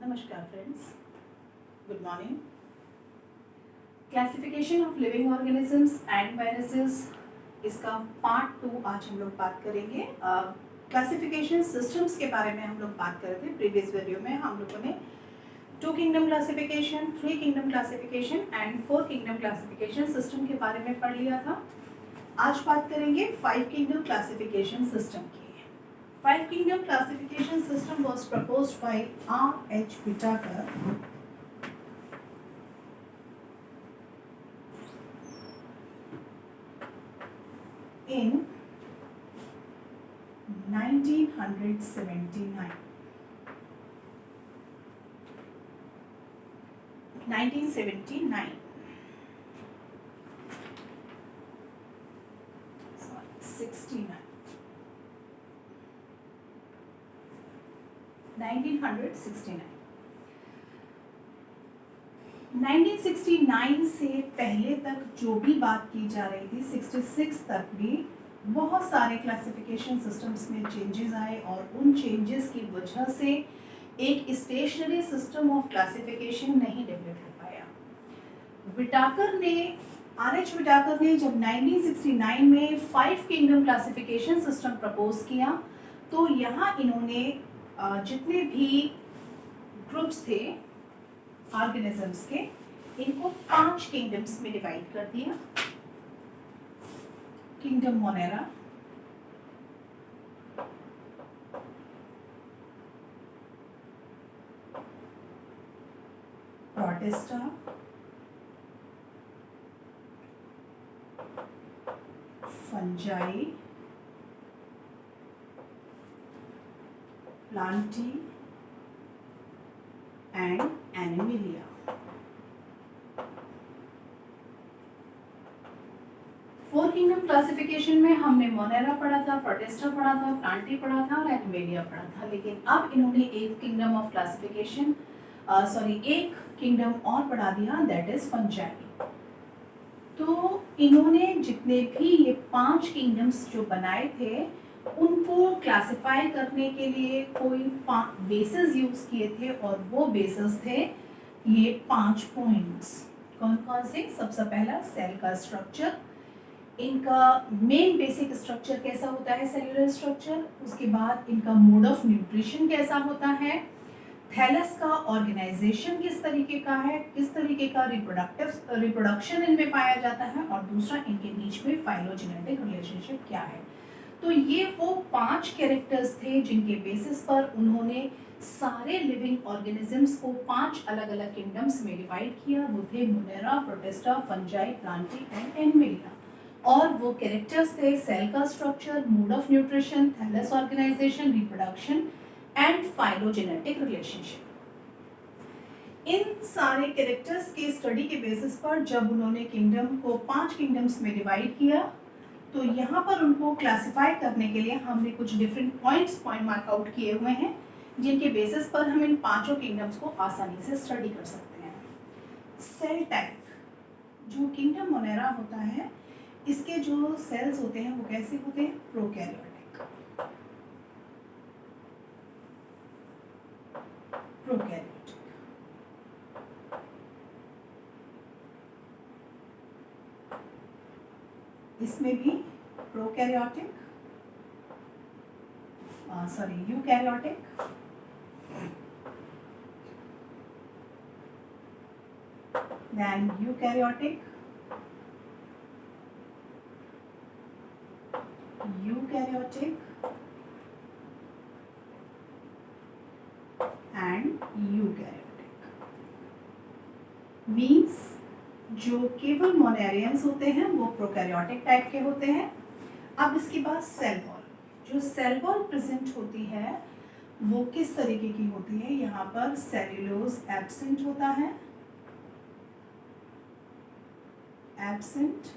नमस्कार friends, good morning. Classification of living organisms and viruses, इसका part 2 आज हम लोग बात करेंगे। क्लासिफिकेशन सिस्टम्स के बारे में हम लोग बात कर रहे थे। प्रीवियस वीडियो में हम लोगों ने 2 kingdom classification, 3 kingdom classification and 4 kingdom classification system के बारे में पढ़ लिया था। आज बात करेंगे 5 किंगडम क्लासिफिकेशन सिस्टम की। 5 kingdom classification system was proposed by R.H. Whittaker in 1979. 1979. Sorry, 69. 1969 से पहले तक जो भी बात की जा रही थी, 66 तक भी बहुत सारे क्लासिफिकेशन सिस्टम्स में चेंजेस आए और उन चेंजेस की वजह से एक स्टेशनरी सिस्टम ऑफ क्लासिफिकेशन नहीं डेवलप हो पाया। आर.एच. विटाकर ने जब 1969 में 5 किंगडम क्लासिफिकेशन सिस्टम प्रपोज किया तो यहाँ इन्होंने जितने भी ग्रुप्स थे ऑर्गेनिजम्स के, इनको 5 किंगडम्स में डिवाइड कर दिया। Kingdom Monera, Protista, fungi, Plantae and Animalia. Four kingdom classification में हमने मोनेरा पढ़ा था, प्रोटिस्टा पढ़ा था, प्लांटी पढ़ा था और एनिमिलिया पढ़ा था। लेकिन अब इन्होंने एक किंगडम ऑफ क्लासिफिकेशन एक किंगडम और बढ़ा दिया, दैट इज फंजाई। तो इन्होंने जितने भी ये 5 किंगडम्स जो बनाए थे उनको क्लासिफाई करने के लिए कोई 5 बेसिस यूज किए थे और वो बेसिस थे ये 5 पॉइंट्स। कौन कौन से? सबसे पहला सेल का स्ट्रक्चर, इनका मेन बेसिक स्ट्रक्चर कैसा होता है, सेल्यूलर स्ट्रक्चर। उसके बाद इनका मोड ऑफ न्यूट्रिशन कैसा होता है, थैलस का ऑर्गेनाइजेशन किस तरीके का है, किस तरीके का रिप्रोडक्शन इनमें पाया जाता है, और दूसरा इनके बीच में फाइलोजेनेटिक रिलेशनशिप क्या है। तो ये वो 5 कैरेक्टर्स थे जिनके बेसिस पर उन्होंने सारे लिविंग ऑर्गेनिजम्स को 5 अलग अलग किंगडम्स में डिवाइड किया। वो थे Monera, Protista, fungi, Plantae and Animalia. और वो कैरेक्टर्स थे सेल का structure, mode of nutrition, thallus organisation, reproduction and phylogenetic relationship. इन सारे कैरेक्टर्स के स्टडी के बेसिस पर जब उन्होंने किंगडम को 5 किंगडम्स में डिवाइड किया तो यहाँ पर उनको क्लासिफाई करने के लिए हमने कुछ डिफरेंट पॉइंट मार्क आउट किए हुए हैं जिनके बेसिस पर हम इन 5 किंगडम्स को आसानी से स्टडी कर सकते हैं। सेल टाइप, जो किंगडम मोनेरा होता है, इसके जो सेल्स होते हैं वो कैसे होते हैं, प्रोकैरियोटिक। इसमें भी prokaryotic, eukaryotic, then eukaryotic and eukaryotic means जो केवल मोनेरियंस होते हैं वो प्रोकैरियोटिक टाइप के होते हैं। अब इसके बाद सेल वॉल, जो सेल वॉल प्रेजेंट होती है वो किस तरीके की होती है, यहाँ पर सेल्यूलोज एब्सेंट होता है, एब्सेंट,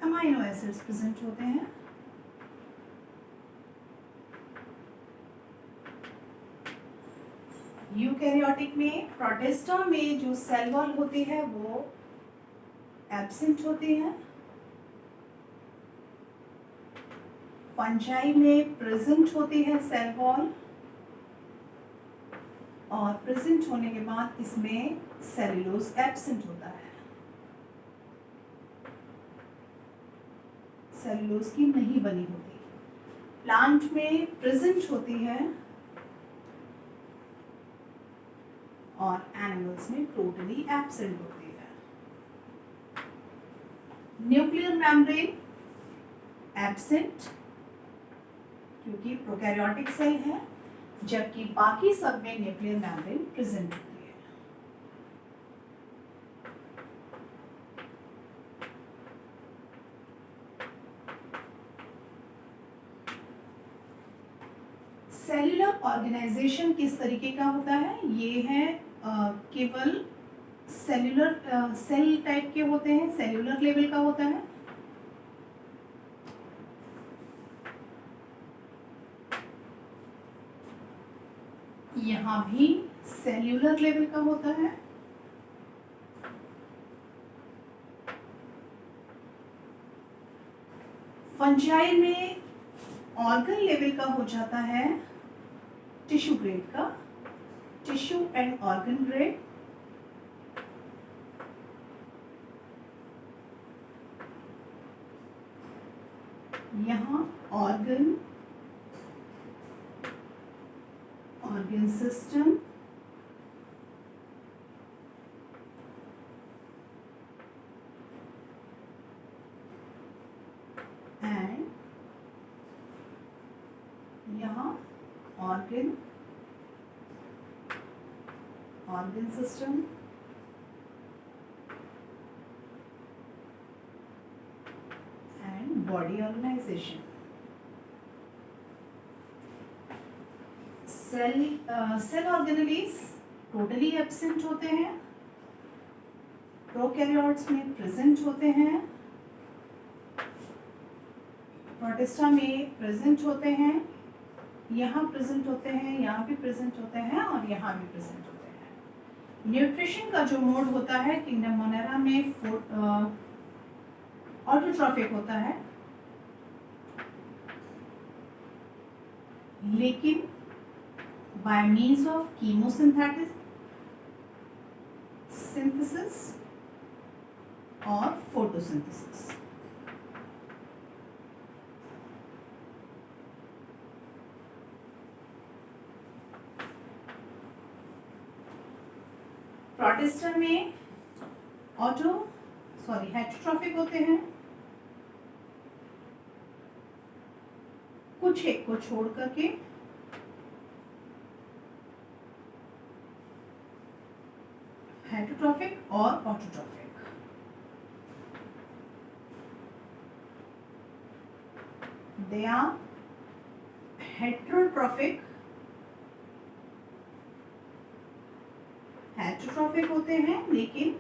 अमाइनो एसिड्स प्रेजेंट होते हैं, यूकैरियोटिक में, प्रोटिस्टा में जो सेल वॉल होती है वो एब्सेंट होती है, फंजाई में प्रेजेंट होती है सेल वॉल, और प्रेजेंट होने के बाद इसमें सेल्यूलोज एब्सेंट होता है, सेल्यूलोज की नहीं बनी होती। प्लांट में प्रेजेंट होती है और एनिमल्स में टोटली एब्सेंट होती है। न्यूक्लियर मेम्ब्रेन एब्सेंट क्योंकि प्रोकैरियोटिक सेल है, जबकि बाकी सब में न्यूक्लियर मेम्ब्रेन प्रेजेंट होती है। सेल्यूलर ऑर्गेनाइजेशन किस तरीके का होता है? ये है केवल सेल्यूलर सेल टाइप के होते हैं, सेल्यूलर लेवल का होता है। यहाँ भी सेल्यूलर लेवल का होता है। फंजाई में ऑर्गन लेवल का हो जाता है, टिश्यू ग्रेड का, टिश्यू एंड ऑर्गन ग्रेड। यहाँ ऑर्गन, ऑर्गन सिस्टम, एंड यहाँ organ, organ system and body organisation. Cell organelles totally absent होते हैं, प्रोकैरियोट्स में प्रेजेंट होते हैं, प्रोटिस्टा में प्रेजेंट होते हैं, यहाँ प्रेजेंट होते हैं, यहाँ भी प्रेजेंट होते हैं और यहाँ भी प्रेजेंट होते हैं। न्यूट्रिशन का जो मोड होता है किंगडम मोनेरा में ऑटोट्रॉफिक होता है, लेकिन by means of chemosynthesis synthesis or photosynthesis। Protista में हेटेरोट्रॉफिक होते हैं, कुछ एक को छोड़ करके, हेटेरोट्रॉफिक और autotrophic. They are heterotrophic, heterotrophic होते हैं लेकिन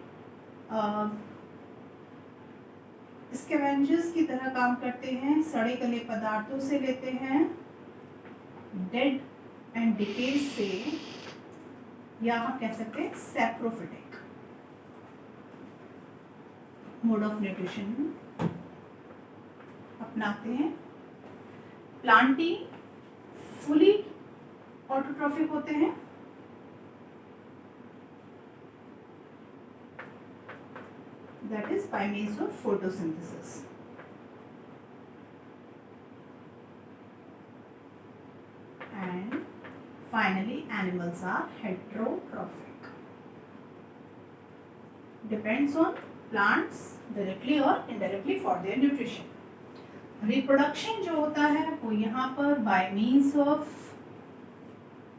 स्कैवेंजर्स की तरह काम करते हैं, सड़े गले पदार्थों से लेते हैं, डेड एंड डिके से, या आप कह सकते हैं सैप्रोफिटिक मोड ऑफ न्यूट्रिशन अपनाते हैं। प्लांटी फुली ऑटोट्रॉफिक होते हैं, that is by means of photosynthesis। And finally animals are heterotrophic, depends on plants directly or indirectly for their nutrition। Reproduction जो होता है वो यहाँ पर by means of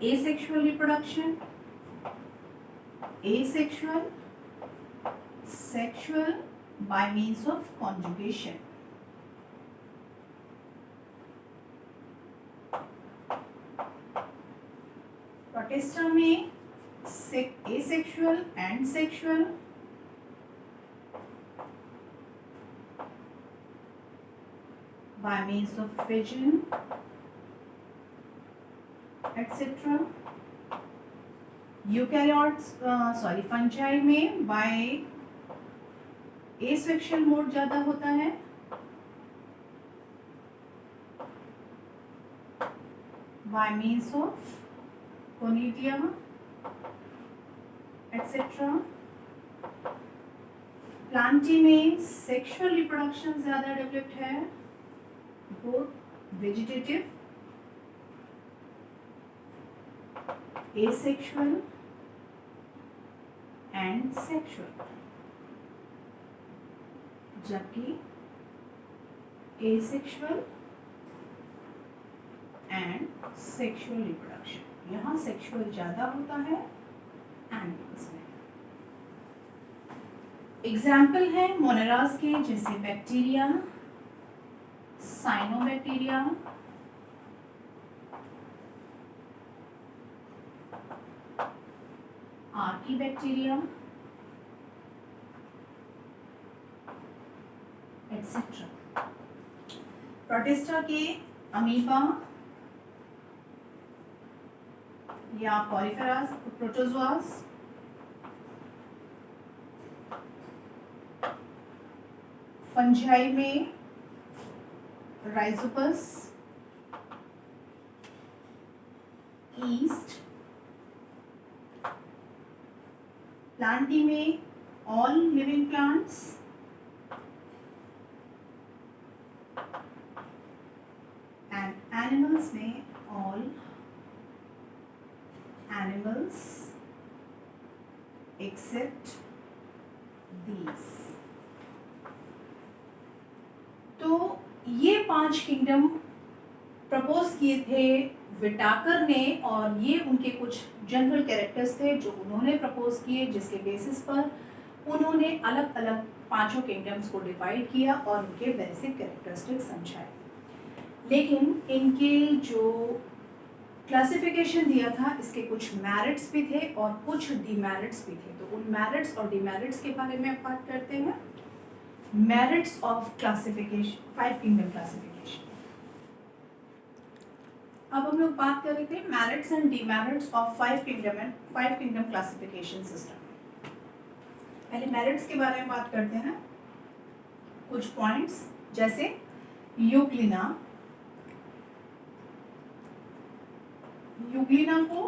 asexual reproduction, asexual, sexual by means of conjugation। Protista में asexual and sexual, by means of fission etc। Eukaryotes fungi में by asexual mode ज्यादा होता है, by means of conidia etcetera. Plantae में sexual reproduction ज्यादा developed है, both vegetative, asexual and sexual, जबकि asexual and sexual reproduction यहाँ sexual ज्यादा होता है एनिमल्स में। एग्जाम्पल है मोनेरास के, जैसे bacteria, cyanobacteria, archaebacteria etcetera. Protista के अमीबा या पॉलीफेरास, प्रोटोजोआस, फंजाई में राइजोपस, ईस्ट, प्लांटी में all living plants, and animals में ऑल एनिमल्स एक्सेप्ट दीज। तो ये 5 किंगडम प्रपोज किए थे विटाकर ने, और ये उनके कुछ जनरल कैरेक्टर्स थे जो उन्होंने प्रपोज किए, जिसके बेसिस पर उन्होंने अलग अलग 5 किंगडम्स को डिवाइड किया और उनके बेसिक कैरेक्टरिस्टिक समझाए। लेकिन इनके जो क्लासिफिकेशन दिया था, इसके कुछ मेरिट्स भी थे और कुछ डिमेरिट्स भी थे। तो उन मेरिट्स और डिमेरिट्स के बारे में अब बात करते हैं। Merits of classification, 5 kingdom classification. अब हम लोग बात कर रहे थे merits and demerits of 5 kingdom classification system. पहले मेरिट्स के बारे में बात करते हैं। कुछ पॉइंट्स जैसे यूग्लिना को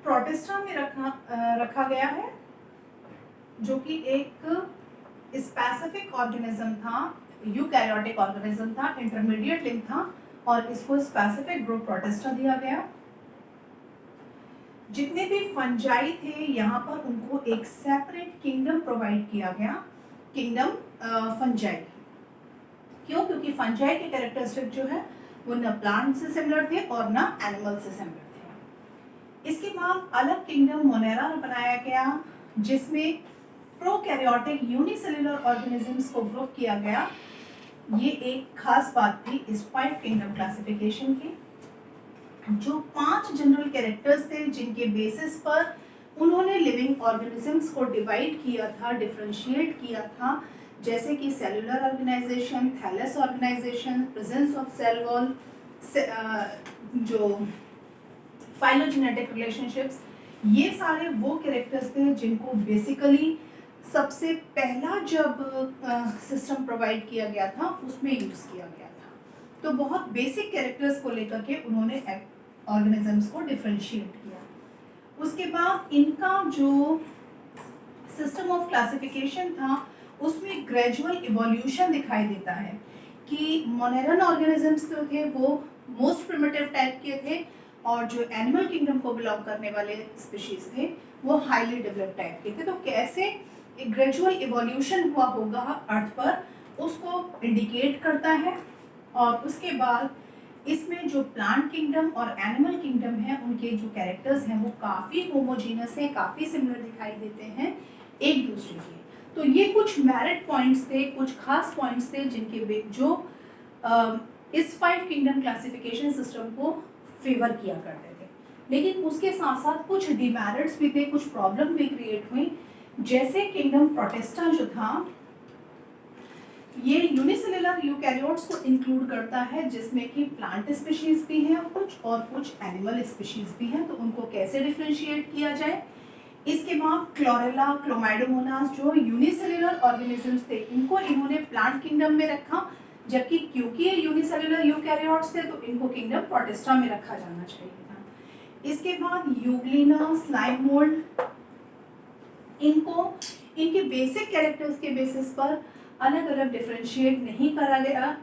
प्रोटिस्टा में रखा गया है, जो कि एक स्पेसिफिक ऑर्गेनिज्म था, यूकैरियोटिक ऑर्गेनिज्म था, इंटरमीडिएट लिंक था, और इसको स्पेसिफिक ग्रुप प्रोटिस्टा दिया गया। जितने भी फंजाई थे यहाँ पर उनको एक सेपरेट किंगडम प्रोवाइड किया गया, किंगडम फंजाई। क्यों? क्योंकि फंजाई के कैरेक्टरिस्टिक जो है वो न प्लांट से सिमिलर थे और न एनिमल से सिमिलर थे। इसके बाद अलग किंगडम मोनेरा बनाया गया, जिसमें प्रोकैरियोटिक यूनिसेल्युलर ऑर्गेनिजम्स को ग्रुप किया गया। ये एक खास बात थी इस 5 किंगडम क्लासिफिकेशन की। जो 5 जनरल कैरेक्टर्स थे जिनके बेसिस पर उन्होंने लिविंग ऑर्गेनिजम्स को डिवाइड किया था, डिफरेंशिएट किया था, जैसे कि cellular organisation, thallus organisation, presence of cell wall, जो फाइलोजेनेटिक रिलेशनशिप्स, ये सारे वो कैरेक्टर्स थे जिनको बेसिकली सबसे पहला जब सिस्टम प्रोवाइड किया गया था उसमें यूज किया गया था। तो बहुत बेसिक कैरेक्टर्स को लेकर के उन्होंने ऑर्गेनिजम्स को डिफरेंशिएट किया। उसके बाद इनका जो सिस्टम ऑफ क्लासिफिकेशन था उसमें ग्रेजुअल इवोल्यूशन दिखाई देता है कि मोनेरन ऑर्गेनिजम्स जो थे वो मोस्ट प्रिमिटिव टाइप के थे, और जो एनिमल किंगडम को बिलोंग करने वाले स्पीशीज थे वो हाईली डेवलप्ड टाइप के थे। तो कैसे एक ग्रेजुअल इवोल्यूशन हुआ होगा अर्थ पर, उसको इंडिकेट करता है। और उसके बाद इसमें जो प्लांट किंगडम और एनिमल किंगडम है उनके जो कैरेक्टर्स हैं वो काफ़ी होमोजीनस हैं, काफ़ी सिमिलर दिखाई देते हैं एक दूसरे के। तो ये कुछ मेरिट पॉइंट्स थे, कुछ खास पॉइंट्स थे जिनके जो इस 5 किंगडम क्लासिफिकेशन सिस्टम को फेवर किया करते थे। लेकिन उसके साथ साथ कुछ डिमेरिट्स भी थे, कुछ प्रॉब्लम भी क्रिएट हुई। जैसे किंगडम प्रोटिस्टा जो था ये यूनिसेलुलर यूकैरियोट्स को इंक्लूड करता है, जिसमें कि प्लांट स्पीशीज भी हैं और कुछ एनिमल स्पीशीज भी हैं। तो उनको कैसे डिफरेंशिएट किया जाए। इसके बाद क्लोरेला, क्लोमाइडोमोनास जो यूनिसेलुलर ऑर्गेनिजम्स थे इनको इन्होंने प्लांट किंगडम में रखा, जबकि क्योंकि ये यूनिसेलुलर यूकैरियोट्स थे तो इनको किंगडम प्रोटिस्टा में रखा जाना चाहिए था। इसके बाद यूग्लिना, स्लाइम मोल्ड, इनको इनके बेसिक कैरेक्टर्स के बेसिस पर अलग अलग डिफरेंशिएट नहीं करा गया।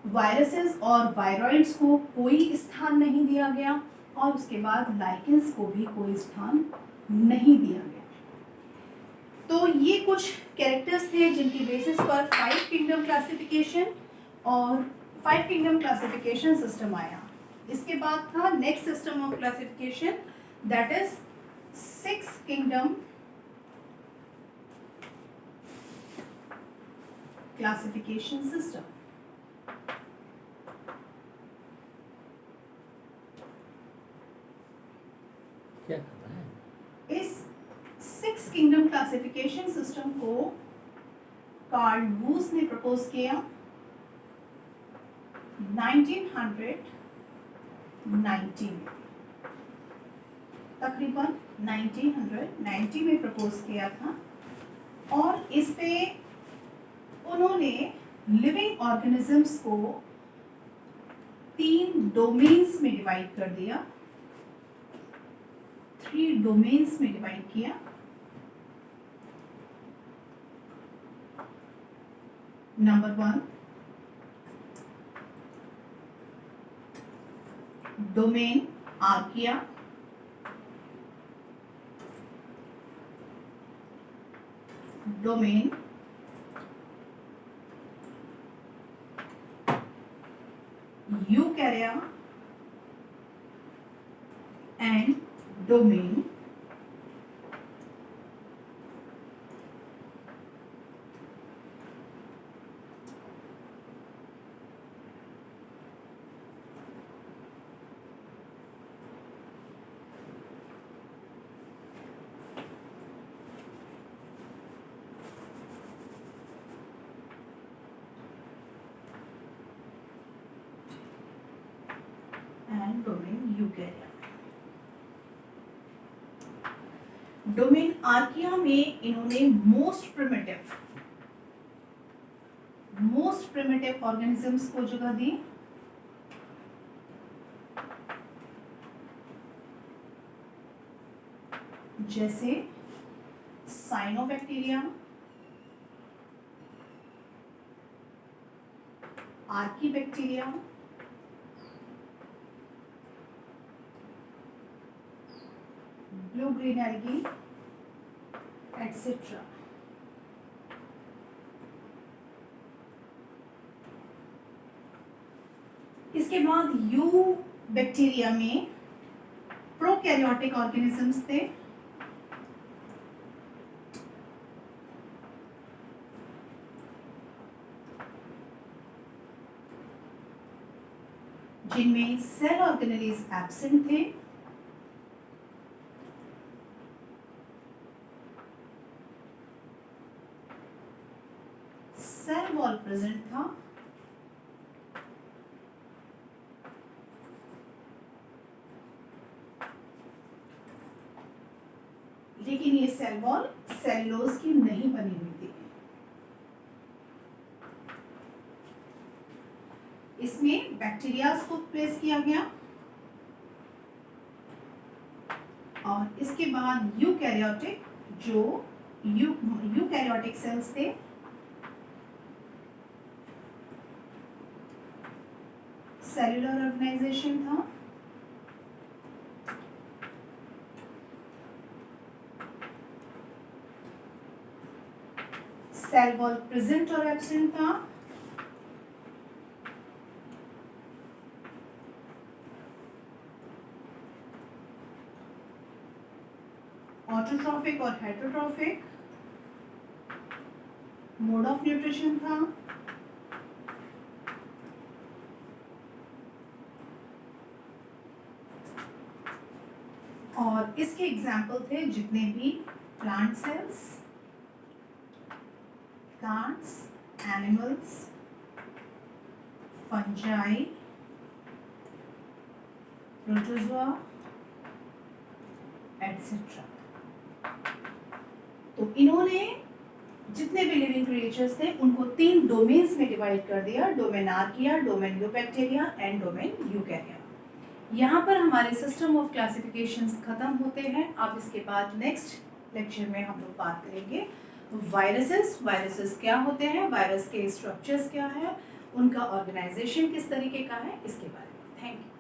वायरसेस और वायरॉइड्स को कोई स्थान नहीं दिया गया और उसके बाद लाइकेंस को भी कोई स्थान नहीं दिया गया। तो ये कुछ कैरेक्टर्स थे जिनकी बेसिस पर 5 किंगडम क्लासिफिकेशन और 5 किंगडम क्लासिफिकेशन सिस्टम आया। इसके बाद था next system of classification, that is 6 kingdom classification system. क्या कर रहा है? इस 6 किंगडम क्लासिफिकेशन सिस्टम को कार्ल वूस ने प्रपोज किया 1990 में, तकरीबन 1990 में प्रपोज किया था। और इस पे उन्होंने लिविंग ऑर्गेनिजम्स को 3 डोमेन्स में डिवाइड कर दिया, 3 डोमेन्स में डिवाइड किया। Number 1 domain archaea, domain यूकैरिया and domain and domain यूकैरिया। Domain archaea में इन्होंने मोस्ट प्रिमिटिव ऑर्गेनिजम्स को जगह दी। जैसे cyanobacteria, archaebacteria, blue green algae etcetera. इसके बाद यू बैक्टीरिया में प्रोकैरियोटिक ऑर्गेनिजम्स थे, जिनमें सेल ऑर्गेनेलीज एब्सेंट थे। सेल वॉल प्रेजेंट था, लेकिन ये सेल वॉल सेलुलोज की नहीं बनी हुई थी। इसमें बैक्टीरियाज को प्लेस किया गया और इसके बाद यूकैरियोटिक, जो यूकैरियोटिक सेल्स थे, सेलुलर ऑर्गेनाइजेशन था। सेल वॉल प्रेजेंट और एब्सेंट था। ऑटोट्रॉफिक और हेटरोट्रॉफिक मोड ऑफ न्यूट्रिशन था। और इसके एग्जाम्पल थे जितने भी plant cells, plants, animals, fungi, protozoa etcetera. तो इन्होंने जितने भी लिविंग क्रिएचर्स थे उनको 3 डोमेन्स में डिवाइड कर दिया, domain archaea, domain eubacteria and domain यूकैरिया। यहाँ पर हमारे सिस्टम ऑफ क्लासिफिकेशंस खत्म होते हैं। अब इसके बाद नेक्स्ट लेक्चर में हम लोग बात करेंगे वायरसेस क्या होते हैं, वायरस के स्ट्रक्चर्स क्या है, उनका ऑर्गेनाइजेशन किस तरीके का है, इसके बारे में। Thank you.